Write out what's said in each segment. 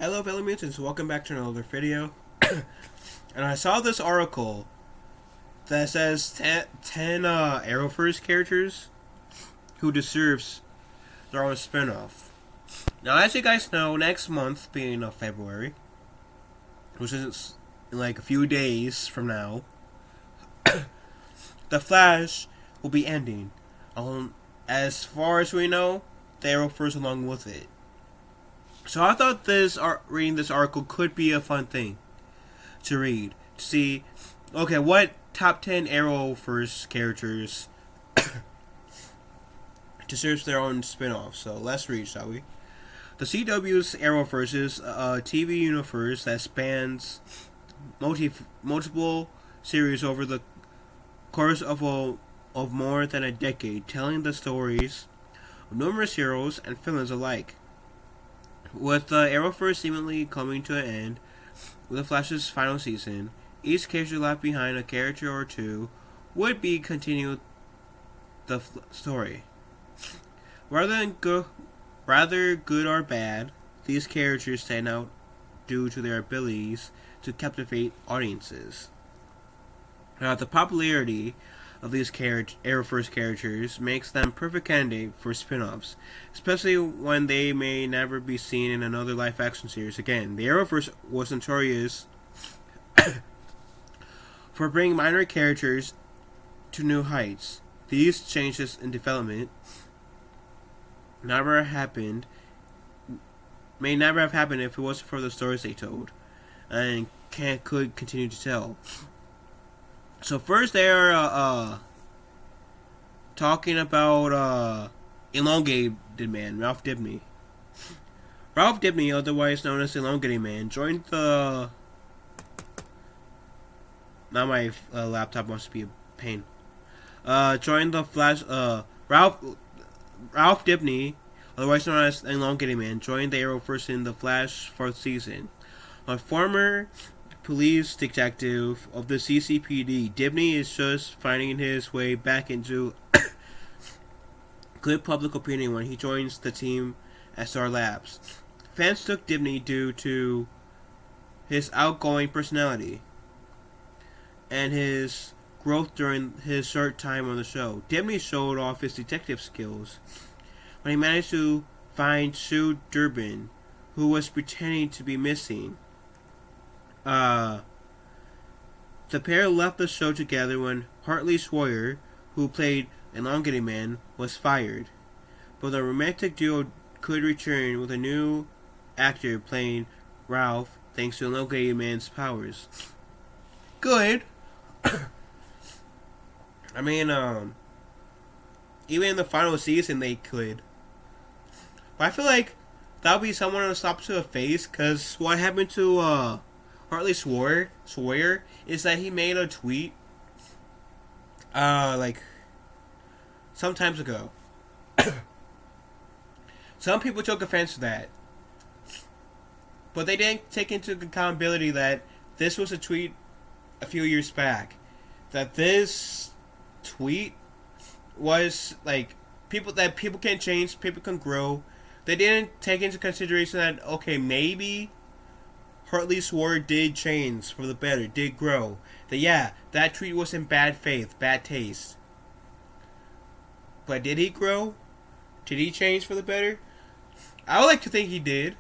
Hello fellow mutants, welcome back to another video. And I saw this article that says 10 Arrowverse characters who deserves their own spinoff. Now as you guys know, next month being February, which is in like a few days from now, The Flash will be ending. As far as we know, the Arrowverse along with it. So I thought reading this article could be a fun thing to read. To see, okay, what top 10 Arrowverse characters deserves their own spin-off. So let's read, shall we? The CW's Arrowverse is a TV universe that spans multiple series over the course of more than a decade, telling the stories of numerous heroes and villains alike. With the Arrowverse seemingly coming to an end with the Flash's final season, each character left behind a character or two would be continue the story. Rather good or bad, these characters stand out due to their abilities to captivate audiences. Now, the popularity of these Arrowverse characters makes them perfect candidate for spin-offs, especially when they may never be seen in another live-action series again. The Arrowverse was notorious for bringing minor characters to new heights. These changes in development may never have happened if it wasn't for the stories they told, and could continue to tell. So first they are talking about Elongated Man, Ralph Dibny. Ralph Dibny, otherwise known as Elongated Man, joined the... Now my laptop wants to be a pain. Joined the Flash... Ralph Dibny, otherwise known as Elongated Man, joined the Arrowverse in the Flash 4th season. A former police detective of the CCPD, Dibny is just finding his way back into good public opinion when he joins the team at Star Labs. Fans took Dibny due to his outgoing personality and his growth during his short time on the show. Dibny showed off his detective skills when he managed to find Sue Durbin, who was pretending to be missing. The pair left the show together when Hartley Schroyer, who played Elongated Man, was fired. But the romantic duo could return with a new actor playing Ralph thanks to Elongated Man's powers. Good. I mean, even in the final season they could. But I feel like that would be someone to stop to a face, because what happened to Hartley Schroyer is that he made a tweet like some times ago. Some people took offense to that, but they didn't take into accountability that this was a tweet a few years back. That this tweet was like people can change, people can grow. They didn't take into consideration that, okay, maybe Hartley Schroyer did change for the better, did grow. That tweet was in bad faith, bad taste. But did he grow? Did he change for the better? I would like to think he did.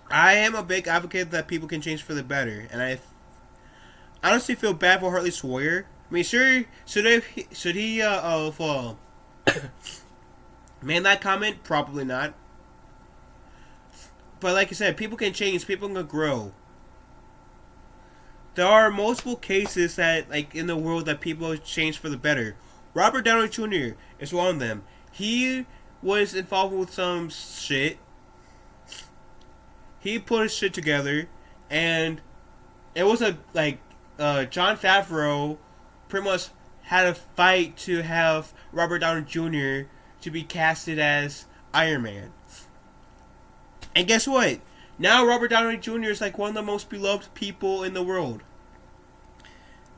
I am a big advocate that people can change for the better, and I honestly feel bad for Hartley Schroyer. I mean, sure, should he made that comment? Probably not. But like I said, people can change, people can grow. There are multiple cases that, like, in the world that people change for the better. Robert Downey Jr. is one of them. He was involved with some shit. He put his shit together, and it was Jon Favreau pretty much had a fight to have Robert Downey Jr. to be casted as Iron Man. And guess what? Now Robert Downey Jr. is like one of the most beloved people in the world,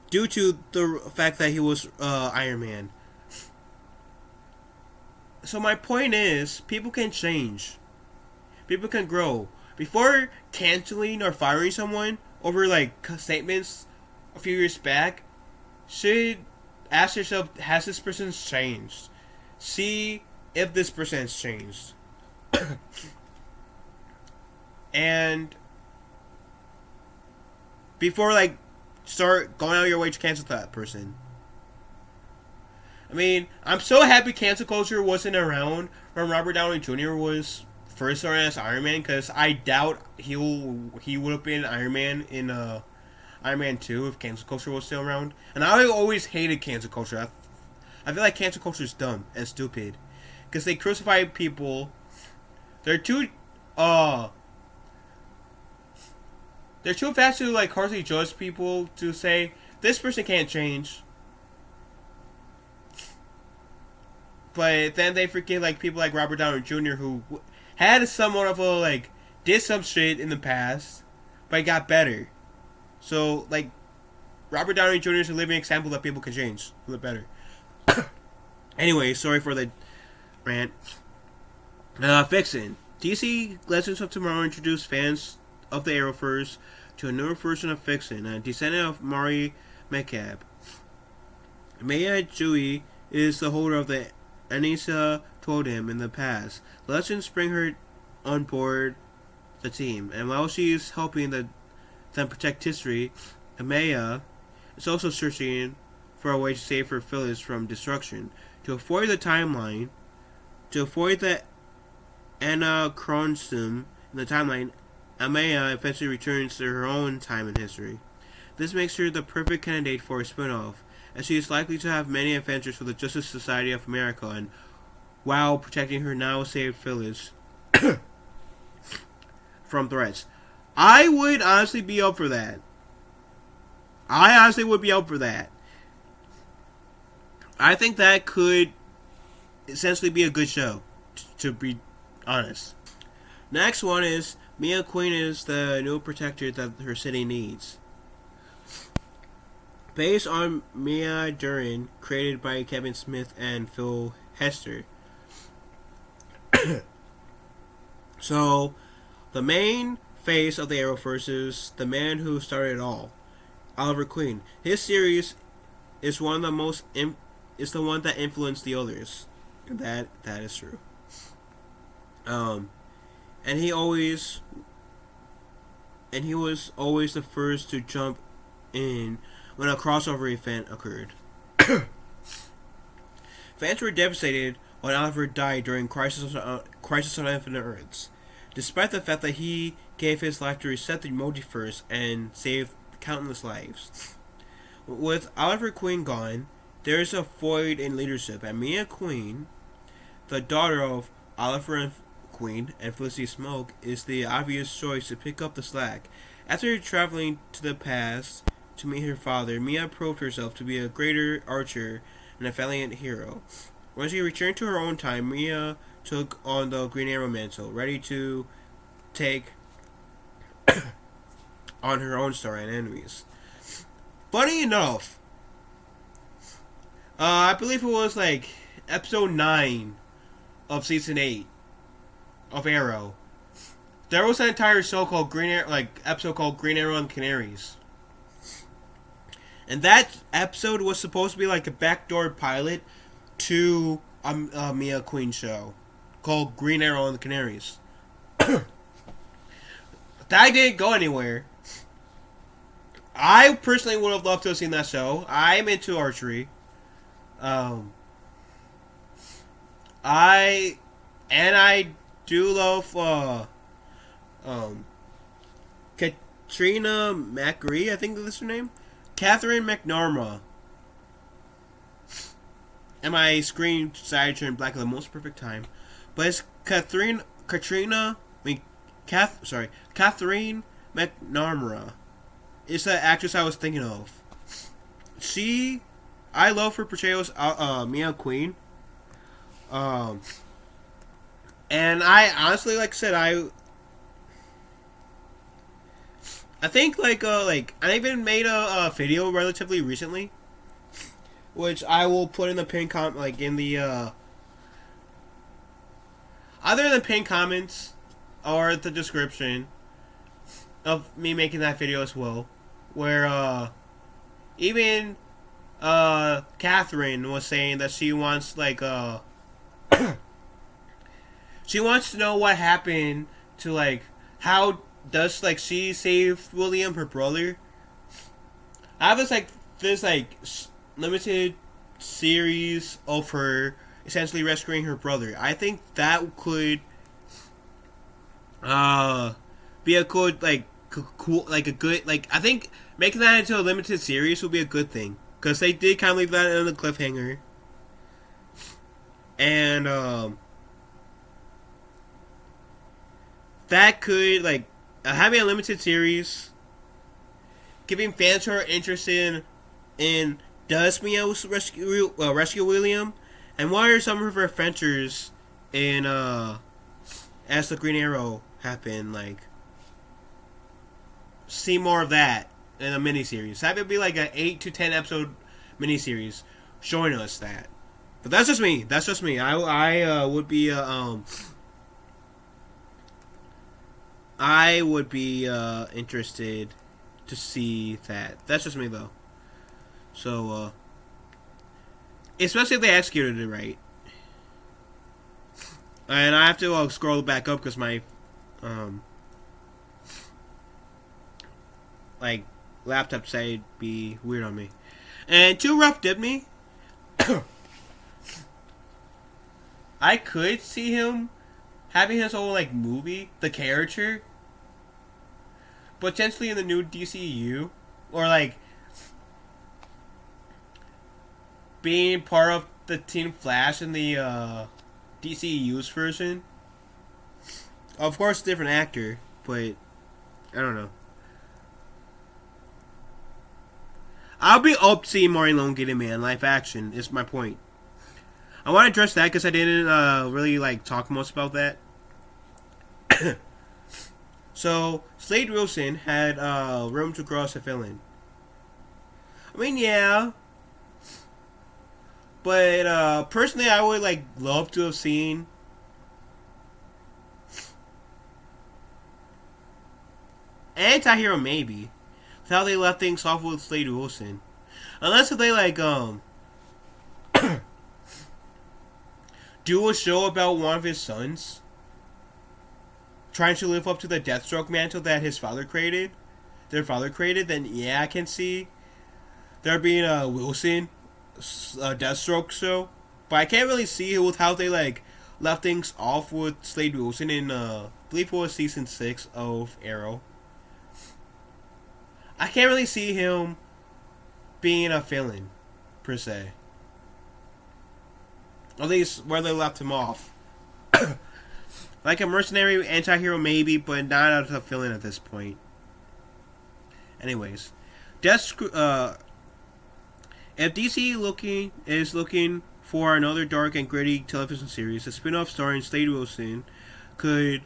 due to the fact that he was Iron Man. So my point is, people can change. People can grow. before canceling or firing someone over like statements a few years back, should ask yourself, has this person changed? See if this person has changed. And before like start going out of your way to cancel that person. I mean, I'm so happy cancel culture wasn't around when Robert Downey Jr. was first started as Iron Man, because I doubt he would have been Iron Man in Iron Man 2 if cancel culture was still around. And I always hated cancel culture. I feel like cancel culture is dumb and stupid because they crucify people. They're too fast to like harshly judge people to say this person can't change. But then they forget like people like Robert Downey Jr. who had somewhat of a like did some shit in the past, but it got better. So like Robert Downey Jr. is a living example that people can change for the better. Anyway, sorry for the rant. Fixin'. DC Legends of Tomorrow introduced fans of the Arrowverse to a newer version of Fixin', a descendant of Mari McCabe. Maya Jui is the holder of the Anissa told him in the past. Legends bring her on board the team, and while she is helping them protect history, Amaya is also searching for a way to save her village from destruction. To avoid the anachronism in the timeline, Amaya eventually returns to her own time in history. This makes her the perfect candidate for a spin-off, as she is likely to have many adventures with the Justice Society of America and while protecting her now saved village from threats. I would honestly be up for that. I honestly would be up for that. I think that could essentially be a good show, to be honest. Next one is Mia Queen is the new protector that her city needs. Based on Mia Durin, created by Kevin Smith and Phil Hester. So, the main face of the Arrowverse is the man who started it all, Oliver Queen. His series is the one that influenced the others. That is true. And he was always the first to jump in when a crossover event occurred. Fans were devastated when Oliver died during Crisis on Infinite Earths, despite the fact that he gave his life to reset the multiverse and save countless lives. With Oliver Queen gone, there is a void in leadership, and Mia Queen, the daughter of Oliver Queen and Felicity Smoke, is the obvious choice to pick up the slack. After traveling to the past to meet her father, Mia proved herself to be a greater archer and a valiant hero. When she returned to her own time, Mia took on the Green Arrow mantle, ready to take on her own story and enemies. Funny enough, I believe it was like episode 9 of season 8 of Arrow. There was an entire show called episode called Green Arrow and Canaries. And that episode was supposed to be like a backdoor pilot to a Mia Queen show called Green Arrow and the Canaries. That didn't go anywhere. I personally would have loved to have seen that show. I'm into archery. I do love Katrina McRae, I think that's her name. Catherine McNamara. And my screen decided to turn black at the most perfect time. But it's Catherine McNamara. It's the actress I was thinking of. I love her portrayal as Mia Queen. And I honestly, like I said, I think I even made a video relatively recently, which I will put in the pinned comment, in the other than pinned comments, or the description of me making that video as well, where even Catherine was saying that she wants she wants to know what happened to how does she save William, her brother. I have this limited series of her essentially rescuing her brother. I think that could be a good cool a good I think making that into a limited series would be a good thing, because they did kind of leave that in a cliffhanger, and that could having a limited series, giving fans who are interested in does Mia rescue William, and what are some of her adventures in as the Green Arrow happen. See more of that in a miniseries. Have it be an 8 to 10 episode miniseries showing us that. But that's just me. That's just me. I would be I would be interested to see that. That's just me though. So especially if they executed it right. And I have to scroll back up because my laptop side be weird on me. And Too Rough Did Me. I could see him having his own movie, the character, potentially in the new DCU, or being part of the Team Flash in the DCU's version. Of course, different actor, but I don't know. I'll be up seeing more Elongated Man live action, is my point. I want to address that because I didn't really talk much about that. So, Slade Wilson had room to grow as a villain. I mean, yeah. But personally, I would love to have seen anti-hero maybe. How they left things off with Slade Wilson, unless if they do a show about one of his sons trying to live up to the Deathstroke mantle that their father created, then yeah, I can see there being a Wilson Deathstroke show. But I can't really see it with how they left things off with Slade Wilson in I believe it was season 6 of Arrow. I can't really see him being a villain, per se. At least where they left him off. Like a mercenary anti-hero maybe, but not as a villain at this point. Anyways. If DC is looking for another dark and gritty television series, a spin-off starring Slade Wilson could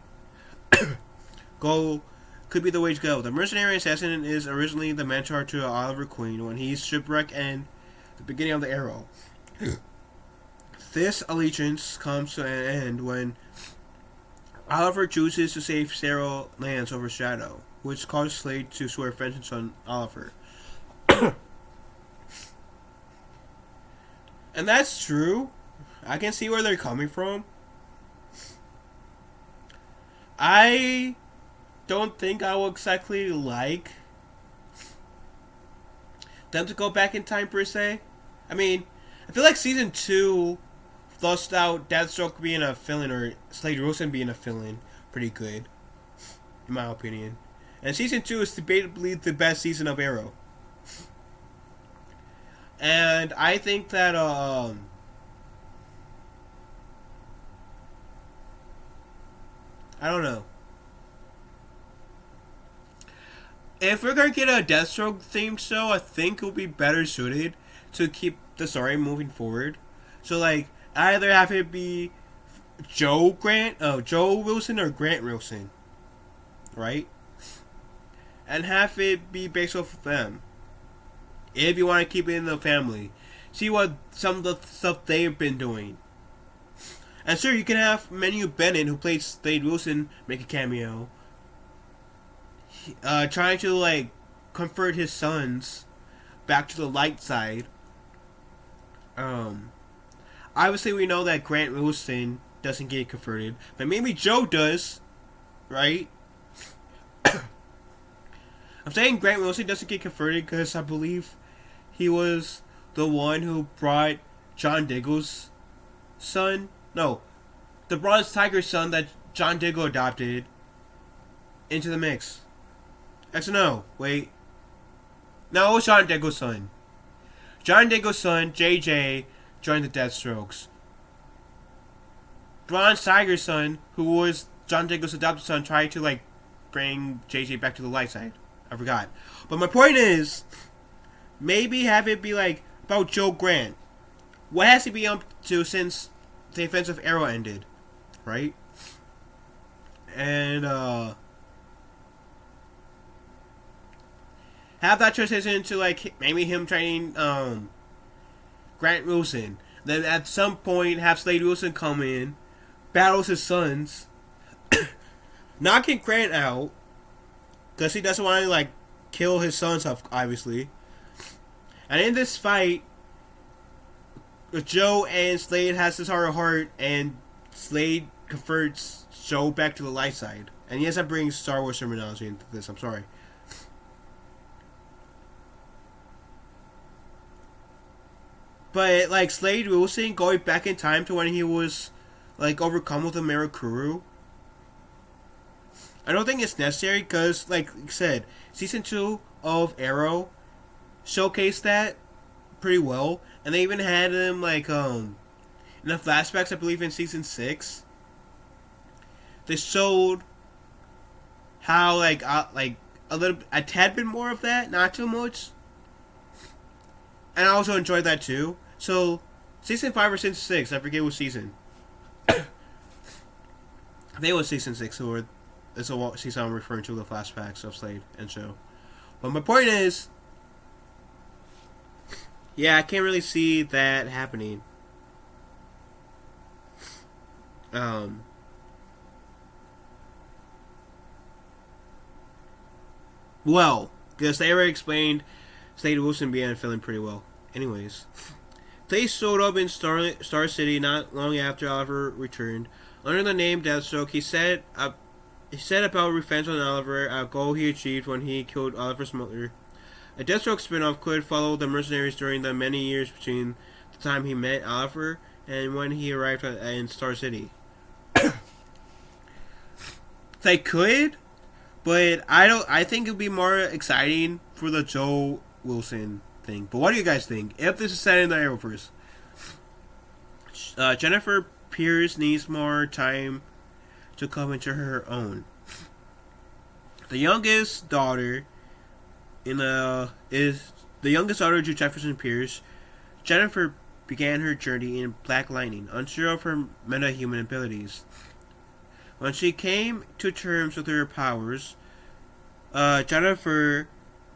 be the way to go. The mercenary assassin is originally the mentor to Oliver Queen when he's shipwrecked and the beginning of the Arrow. This allegiance comes to an end when Oliver chooses to save Sarah Lance over Shadow, which causes Slade to swear vengeance on Oliver. And that's true. I can see where they're coming from. I don't think I will exactly like them to go back in time, per se. I mean, I feel like season 2 flushed out Deathstroke being a villain or Slade Wilson being a villain pretty good, in my opinion. And season 2 is debatably the best season of Arrow. And I think that I don't know. If we're gonna get a Deathstroke themed show, I think it would be better suited to keep the story moving forward. So either have it be Joe Wilson or Grant Wilson, right? And have it be based off of them. If you want to keep it in the family, see what some of the stuff they've been doing, And sure, you can have Manu Bennett, who played Slade Wilson, make a cameo, trying to like convert his sons back to the light side. Um, Obviously, we know that Grant Wilson doesn't get converted, but maybe Joe does, right? I'm saying Grant Wilson doesn't get converted because I believe he was the one who brought John Diggle's son. No, the Bronze Tiger's son that John Diggle adopted into the mix. Actually, no. Wait. No, it was John Diggle's son. John Diggle's son, JJ, joined the Deathstrokes. Bronze Tiger's son, who was John Diggle's adopted son, tried to like bring JJ back to the light side. I forgot. But my point is, maybe have it be like about Joe Grant. What has he been up to since the events of Arrow ended, right? And have that transition into like maybe him training Grant Wilson. Then at some point have Slade Wilson come in, battles his sons, knocking Grant out because he doesn't want to like kill his sons, obviously. And in this fight, Joe and Slade has this heart to heart, and Slade converts Joe back to the light side. And yes, I'm bringing Star Wars terminology into this. I'm sorry. But like Slade Wilson going back in time to when he was like overcome with a Mirakuru, I don't think it's necessary because, like I said, season 2 of Arrow showcased that pretty well, and they even had him like in the flashbacks. I believe in season 6, they showed how like a tad bit more of that, not too much, and I also enjoyed that too. So season 5 or season 6, I forget what season. I think it was season 6, or it's a season I'm referring to, the flashbacks of Slade and Joe. But my point is, yeah, I can't really see that happening. Well, because they already explained Slade Wilson being feeling pretty well. Anyways, they showed up in Star City not long after Oliver returned. Under the name Deathstroke, he said about revenge on Oliver, a goal he achieved when he killed Oliver's mother. A Deathstroke spin-off could follow the mercenaries during the many years between the time he met Oliver and when he arrived in Star City. They could, but I think it would be more exciting for the Joe Wilson thing. But what do you guys think? If this is set in the Arrowverse, Jennifer Pierce needs more time to come into her own. The youngest daughter is the youngest daughter of Jefferson Pierce. Jennifer began her journey in Black Lightning, unsure of her metahuman abilities. When she came to terms with her powers, Jennifer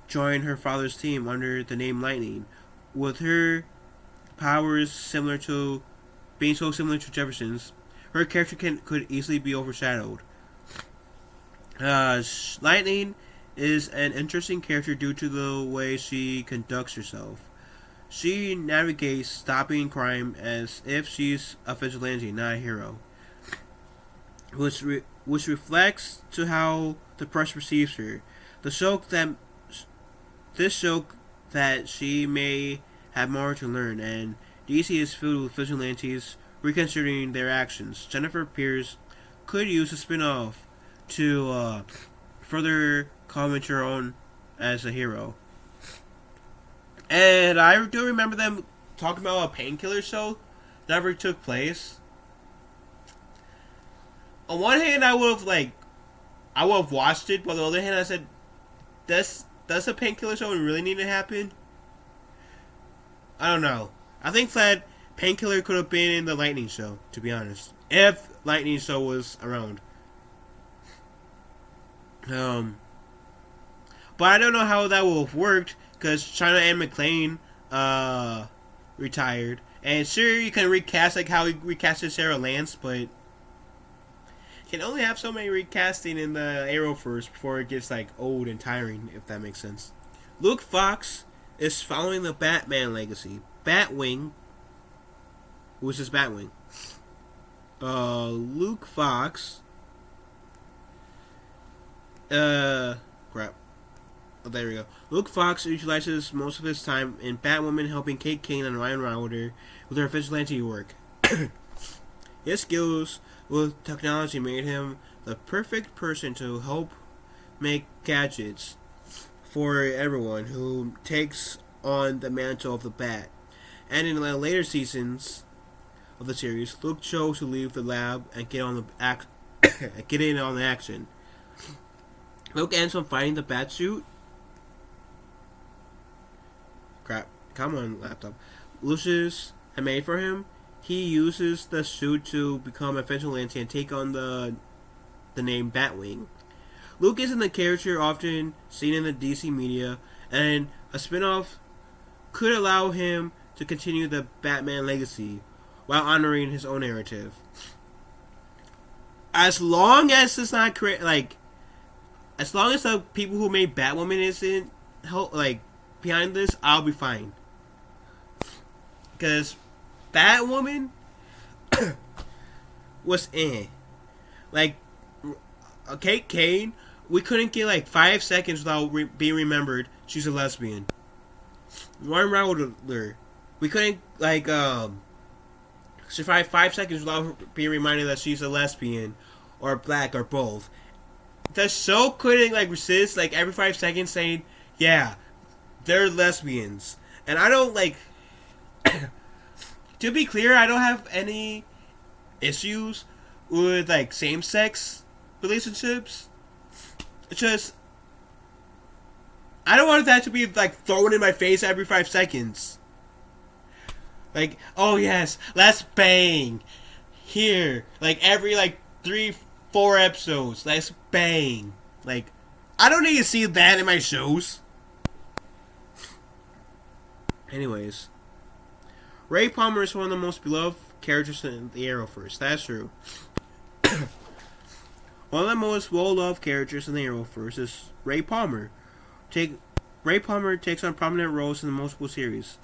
joined her father's team under the name Lightning. With her powers being so similar to Jefferson's, her character could easily be overshadowed. Lightning is an interesting character due to the way she conducts herself. She navigates stopping crime as if she's a vigilante, not a hero, which reflects to how the press perceives her. This shows that she may have more to learn, and DC is filled with vigilantes reconsidering their actions. Jennifer Pierce could use a spin-off to further comment her own as a hero. And I do remember them talking about a Painkiller show that never took place. On one hand, I would have watched it, but on the other hand, I said, does a Painkiller show really need to happen? I don't know. I think that Painkiller could have been in the Lightning show, to be honest, if Lightning show was around. But I don't know how that would have worked, because China Anne McClain retired, And sure, you can recast like how he recasted Sarah Lance, but you can only have so many recasting in the Arrowverse before it gets like old and tiring, if that makes sense. Luke Fox is following the Batman legacy. Batwing, who's this Batwing? Luke Fox. Crap. Oh, there we go. Luke Fox utilizes most of his time in Batwoman helping Kate Kane and Ryan Wilder with their vigilante work. His skills with technology made him the perfect person to help make gadgets for everyone who takes on the mantle of the Bat. And in the later seasons of the series, Luke chose to leave the lab and get in on the action. Luke ends up fighting the Batsuit. Crap. Come on, laptop. Lucius had made for him. He uses the suit to become a vigilante and take on the name Batwing. Luke isn't the character often seen in the DC media, and a spin-off could allow him to continue the Batman legacy while honoring his own narrative. As long as it's not as long as the people who made Batwoman isn't behind this, I'll be fine. Because Batwoman was Kate Kane, we couldn't get 5 seconds without being remembered she's a lesbian. Ryan Wilder, we couldn't survive 5 seconds without being reminded that she's a lesbian or black or both. The show couldn't resist every 5 seconds saying, yeah, they're lesbians. And I don't to be clear, I don't have any issues with same-sex relationships. It's just I don't want that to be thrown in my face every 5 seconds. Oh yes, let's bang here. Every 3-4 episodes, let's bang. I don't need to see that in my shows. Anyways, Ray Palmer is one of the most beloved characters in the Arrowverse. That's true. One of the most well-loved characters in the Arrowverse is Ray Palmer. Ray Palmer takes on prominent roles in the multiple series,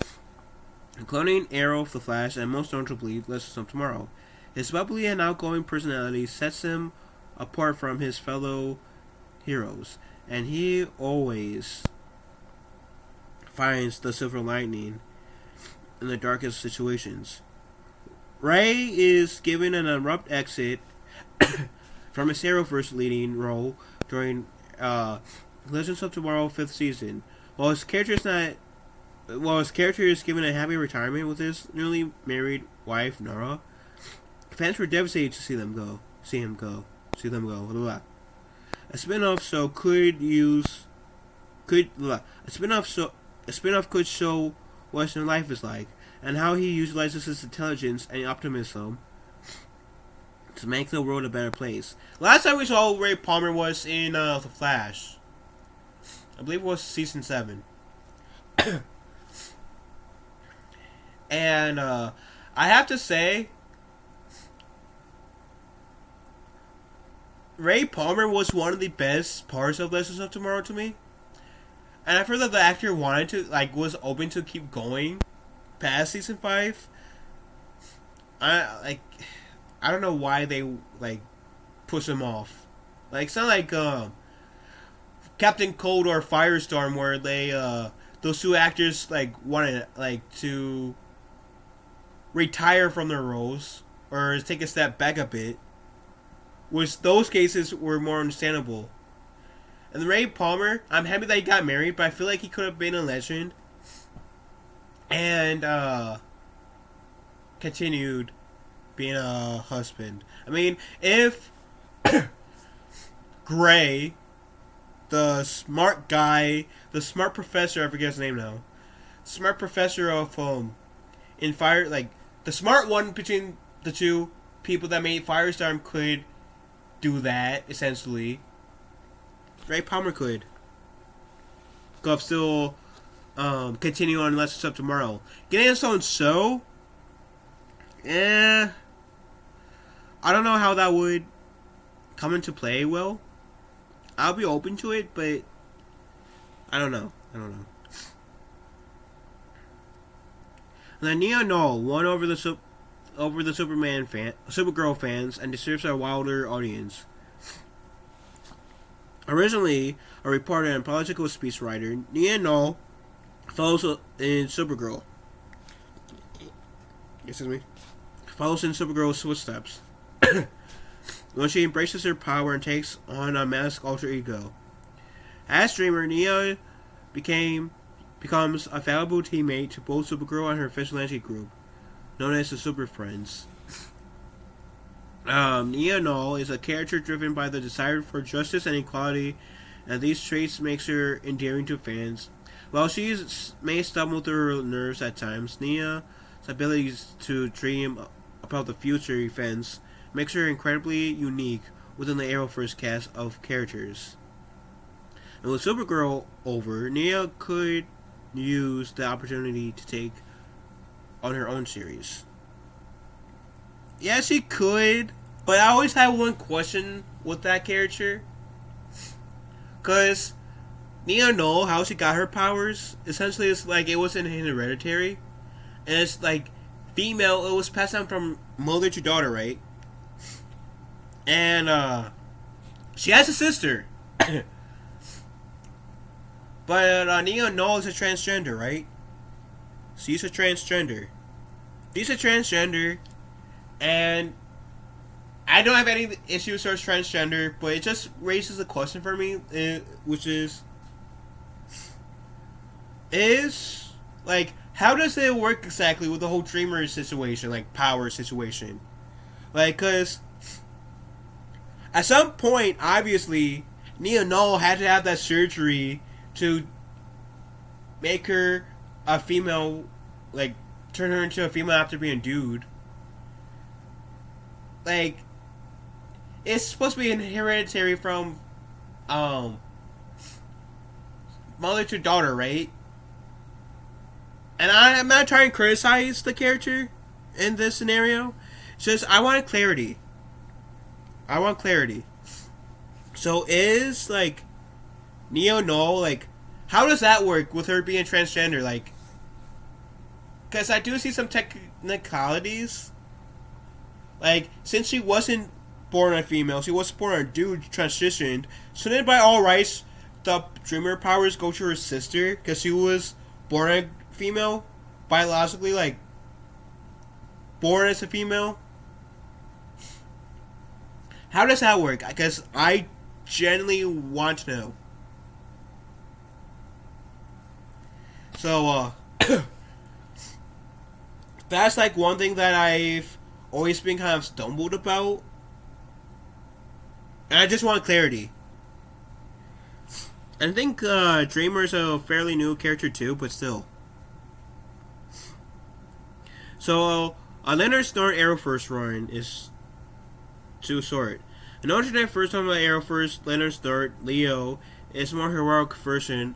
including Arrow, The Flash, and most notably, Legends of Tomorrow. His bubbly and outgoing personality sets him apart from his fellow heroes, and he always finds the silver lining in the darkest situations. Ray is given an abrupt exit from his Arrowverse leading role during Legends of Tomorrow 5th season. While his character is given a happy retirement with his newly married wife Nora, fans were devastated to see him go. Blah, blah. A spin-off could show what his life is like and how he utilizes his intelligence and optimism to make the world a better place. Last time we saw Ray Palmer was in The Flash. I believe it was season 7. And I have to say, Ray Palmer was one of the best parts of Legends of Tomorrow to me. And I feel that the actor wanted to, was open to keep going past season 5. I don't know why they, push him off. It's not like, Captain Cold or Firestorm where they, those two actors, wanted, to retire from their roles or take a step back a bit. Which those cases were more understandable. And Ray Palmer, I'm happy that he got married, but I feel like he could have been a legend and continued being a husband. I mean, if Gray, the smart guy, the smart professor, I forget his name now, smart professor of in Fire, the smart one between the two people that made Firestorm could do that, essentially. Ray Palmer could still continue on Legends of Tomorrow. Getting his own show Eh, I don't know how that would come into play well. I'll be open to it, but I don't know. And then Nia Noel won over the Supergirl fans, and deserves a wilder audience. Originally a reporter and political speechwriter, Nia Noel follows in Supergirl. Excuse me. Follows in Supergirl's footsteps when she embraces her power and takes on a masked alter ego. As Dreamer, Nia becomes a valuable teammate to both Supergirl and her vigilante group, known as the Super Friends. Nia Noel is a character driven by the desire for justice and equality, and these traits makes her endearing to fans. While she may stumble through her nerves at times, Nia's abilities to dream about the future events makes her incredibly unique within the Arrowverse cast of characters. And with Supergirl over, Nia could use the opportunity to take on her own series. Yeah, she could, but I always had one question with that character. Because Nia Noel, how she got her powers, essentially it's like it wasn't hereditary. And it's like female, it was passed down from mother to daughter, right? And she has a sister. But Nia Noel is a transgender, right? She's a transgender. And I don't have any issues with transgender, but it just raises a question for me, which is like, how does it work exactly with the whole Dreamer situation, like power situation? Like, cause at some point, obviously, Nia Noel had to have that surgery to make her a female, like, turn her into a female after being a dude. Like, it's supposed to be hereditary from mother to daughter, right? And I'm not trying to criticize the character in this scenario. It's just I want clarity. So is, like, Nia Noel, like, how does that work with her being transgender? Like, because I do see some technicalities. Like, since she wasn't born a female, she was born a dude, transitioned. So then, by all rights, the Dreamer powers go to her sister because she was born a female, biologically, like, born as a female. How does that work? Because I genuinely want to know. So, that's like one thing that I've always been kind of stumbled about. And I just want clarity. And I think Dreamer's a fairly new character too, but still. So, Leonard Snort Arrowverse run is to sort. An alternate first time of Arrowverse, Leonard Snort, Leo, is a more heroic version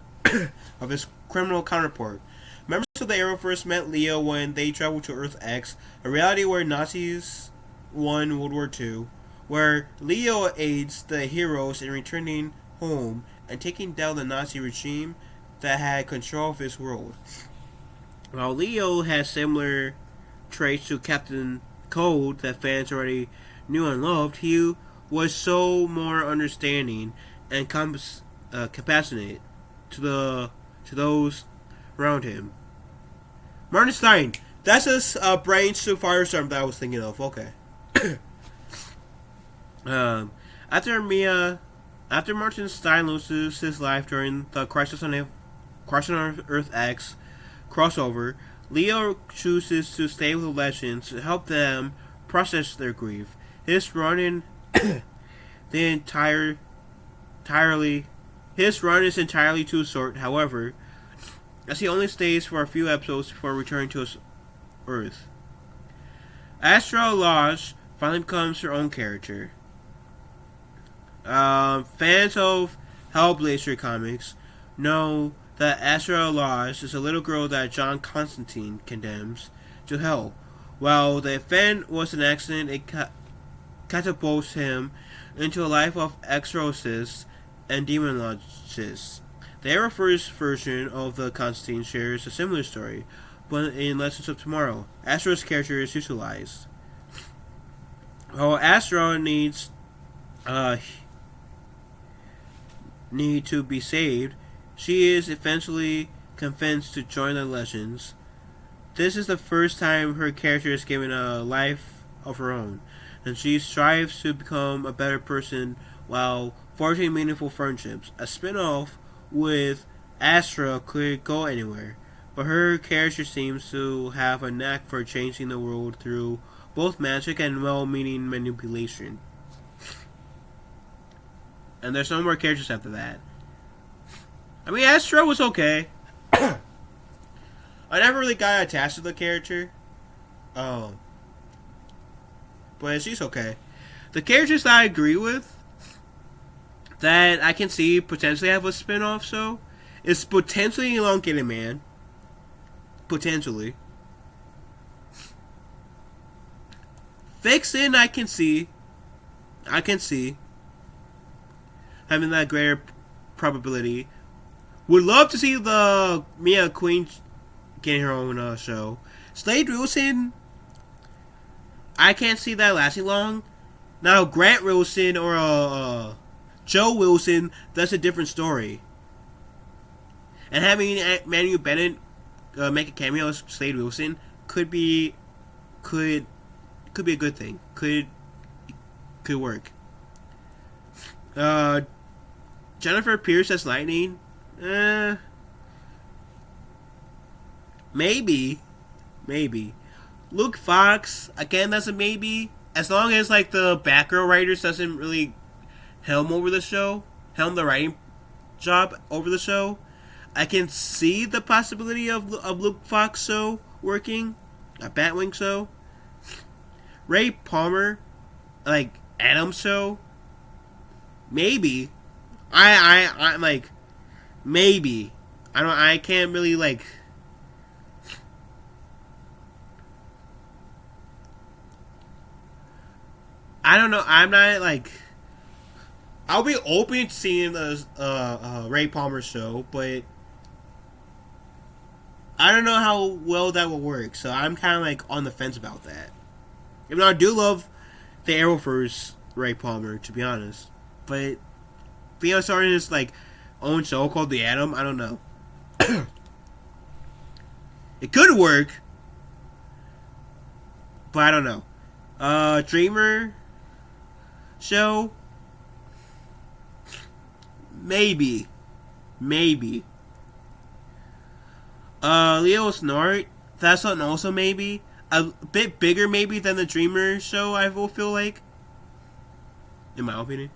of his criminal counterpart. Members of the Arrowverse met Leo when they traveled to Earth X, a reality where Nazis won World War II, where Leo aids the heroes in returning home and taking down the Nazi regime that had control of his world. While Leo has similar traits to Captain Cold that fans already knew and loved, he was so more understanding and compassionate to those around him. Martin Stein. That's a Brains to Firestorm that I was thinking of. Okay. After Martin Stein loses his life during the Crisis on Earth X crossover, Leo chooses to stay with the Legends to help them process their grief. His run is entirely too short, however, as he only stays for a few episodes before returning to Earth. Astro Lodge finally becomes her own character. Fans of Hellblazer comics know that Astro Lodge is a little girl that John Constantine condemns to hell, While the event was an accident, it catapults him into a life of exorcists and demonologists. The Arrowverse version of the Constantine shares a similar story, but in Legends of Tomorrow, Astra's character is utilized. While Astra need to be saved, she is eventually convinced to join the Legends. This is the first time her character is given a life of her own, and she strives to become a better person while forging meaningful friendships. A spin-off with Astra could go anywhere, but her character seems to have a knack for changing the world through both magic and well-meaning manipulation. And there's no more characters after that. I mean, Astra was okay. I never really got attached to the character. But she's okay. The characters that I agree with, that I can see potentially have a spin-off show, is potentially Elongated Man. Potentially. Vixen, I can see. Having that greater probability. Would love to see the Mia Queen getting her own show. Slade Wilson, I can't see that lasting long. Now Grant Wilson or Joe Wilson, that's a different story. And having Manu Bennett make a cameo as Slade Wilson could be a good thing. Could work. Jennifer Pierce as Lightning. Maybe. Luke Fox, again, that's a maybe. As long as like the Batgirl writers doesn't really helm the writing job over the show, I can see the possibility of Luke Fox show working, a Batwing show. Ray Palmer, like Adam show. Maybe. I'm like, maybe. I can't really like. I don't know. I'm not like. I'll be open to seeing the Ray Palmer show, but I don't know how well that will work. So I'm kind of like on the fence about that. Even though I do love the Arrowverse Ray Palmer, to be honest, but being starting this like own show called The Atom, I don't know. It could work, but I don't know. Dreamer show, maybe. Leo Snort, that's one also maybe. A bit bigger maybe than the Dreamer show, I will feel like, in my opinion.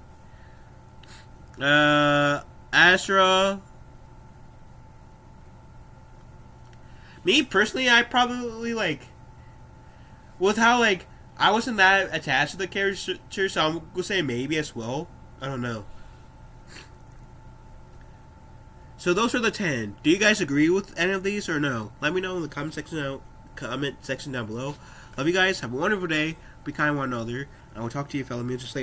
Astra. Me personally, I probably like, with how like I wasn't that attached to the character, so I'm gonna say maybe as well. I don't know. So those are the 10. Do you guys agree with any of these or no? Let me know in the comment section down below. Love you guys. Have a wonderful day. Be kind to one another. I will talk to you fellow musicians later.